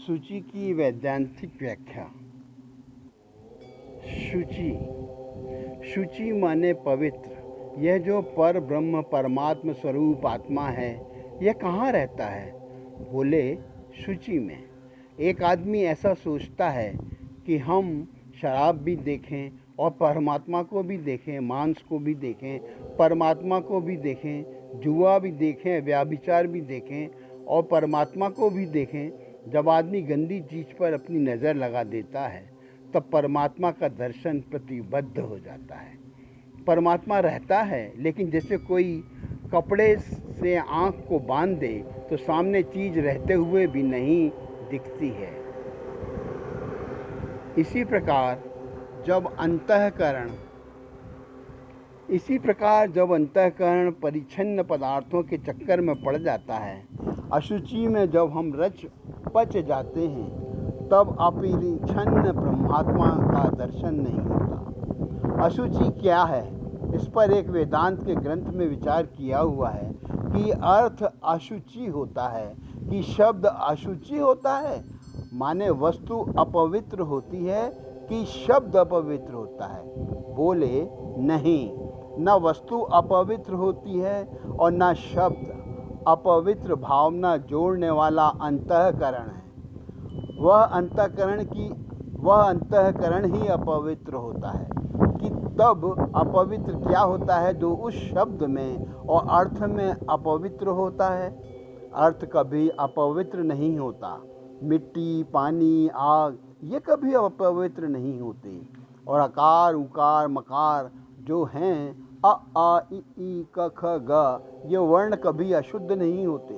शुचि की वैज्ञानिक व्याख्या। शुचि शुचि माने पवित्र। यह जो पर ब्रह्म परमात्म स्वरूप आत्मा है, यह कहाँ रहता है? बोले, शुचि में। एक आदमी ऐसा सोचता है कि हम शराब भी देखें और परमात्मा को भी देखें, मांस को भी देखें, परमात्मा को भी देखें, जुआ भी देखें, व्यभिचार भी देखें और परमात्मा को भी देखें। जब आदमी गंदी चीज पर अपनी नज़र लगा देता है, तब परमात्मा का दर्शन प्रतिबद्ध हो जाता है। परमात्मा रहता है, लेकिन जैसे कोई कपड़े से आंख को बांध दे तो सामने चीज रहते हुए भी नहीं दिखती है। इसी प्रकार जब अंतःकरण परिच्छन्न पदार्थों के चक्कर में पड़ जाता है, अशुचि में जब हम रच पच जाते हैं, तब अपरिच्छन्न ब्रह्मात्मा का दर्शन नहीं होता। अशुचि क्या है? इस पर एक वेदांत के ग्रंथ में विचार किया हुआ है कि अर्थ अशुचि होता है कि शब्द अशुचि होता है, माने वस्तु अपवित्र होती है कि शब्द अपवित्र होता है। बोले, नहीं, न वस्तु अपवित्र होती है और न शब्द। अपवित्र भावना जोड़ने वाला अंतःकरण है। वह अंतःकरण ही अपवित्र होता है। कि तब अपवित्र क्या होता है? जो उस शब्द में और अर्थ में अपवित्र होता है। अर्थ कभी अपवित्र नहीं होता। मिट्टी, पानी, आग ये कभी अपवित्र नहीं होते। और आकार, उकार, मकार जो हैं, अ, आ, इ, क, ख, ग, ये वर्ण कभी अशुद्ध नहीं होते।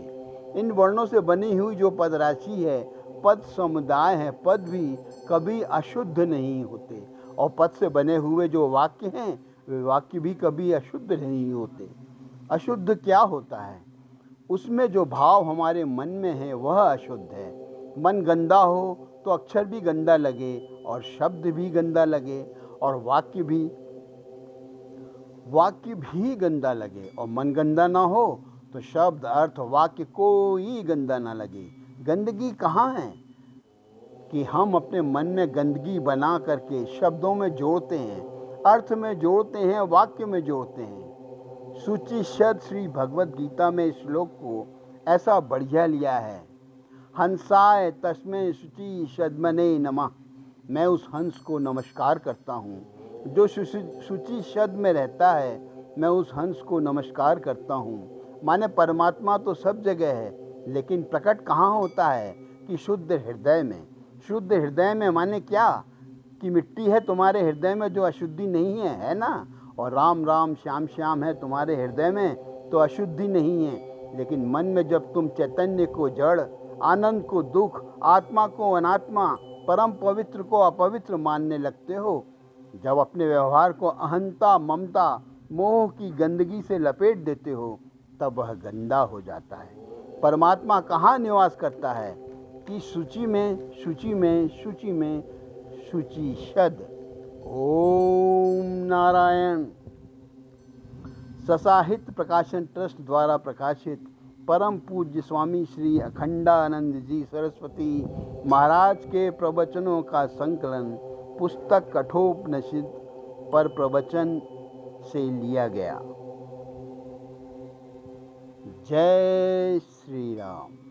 इन वर्णों से बनी हुई जो पद राशि है, पद समुदाय है, पद भी कभी अशुद्ध नहीं होते। और पद से बने हुए जो वाक्य हैं, वे वाक्य भी कभी अशुद्ध नहीं होते। अशुद्ध क्या होता है? उसमें जो भाव हमारे मन में है वह अशुद्ध है। मन गंदा हो तो अक्षर भी गंदा लगे और शब्द भी गंदा लगे और वाक्य भी गंदा लगे। और मन गंदा ना हो तो शब्द, अर्थ, वाक्य कोई गंदा ना लगे। गंदगी कहाँ है? कि हम अपने मन में गंदगी बना करके शब्दों में जोड़ते हैं, अर्थ में जोड़ते हैं, वाक्य में जोड़ते हैं। शुचि शब्द श्री भगवत गीता में श्लोक को ऐसा बढ़िया लिया है, हंसाय तस्मै शुचि शब्दमने नमः। मैं उस हंस को नमस्कार करता हूँ जो शुचि शब्द में रहता है। मैं उस हंस को नमस्कार करता हूँ। माने परमात्मा तो सब जगह है, लेकिन प्रकट कहाँ होता है? कि शुद्ध हृदय में। शुद्ध हृदय में माने क्या? कि मिट्टी है तुम्हारे हृदय में जो अशुद्धि नहीं है ना? और राम राम श्याम श्याम है तुम्हारे हृदय में तो अशुद्धि नहीं है। लेकिन मन में जब तुम चैतन्य को जड़, आनंद को दुख, आत्मा को अनात्मा, परम पवित्र को अपवित्र मानने लगते हो, जब अपने व्यवहार को अहंता, ममता, मोह की गंदगी से लपेट देते हो, तब वह गंदा हो जाता है। परमात्मा कहाँ निवास करता है? कि शुचि में, शुचि में, शुचि में, शुचि शब्द। ओम नारायण। ससाहित्य प्रकाशन ट्रस्ट द्वारा प्रकाशित परम पूज्य स्वामी श्री अखंडानंद जी सरस्वती महाराज के प्रवचनों का संकलन पुस्तक कठोपनिषद पर प्रवचन से लिया गया। जय श्री राम।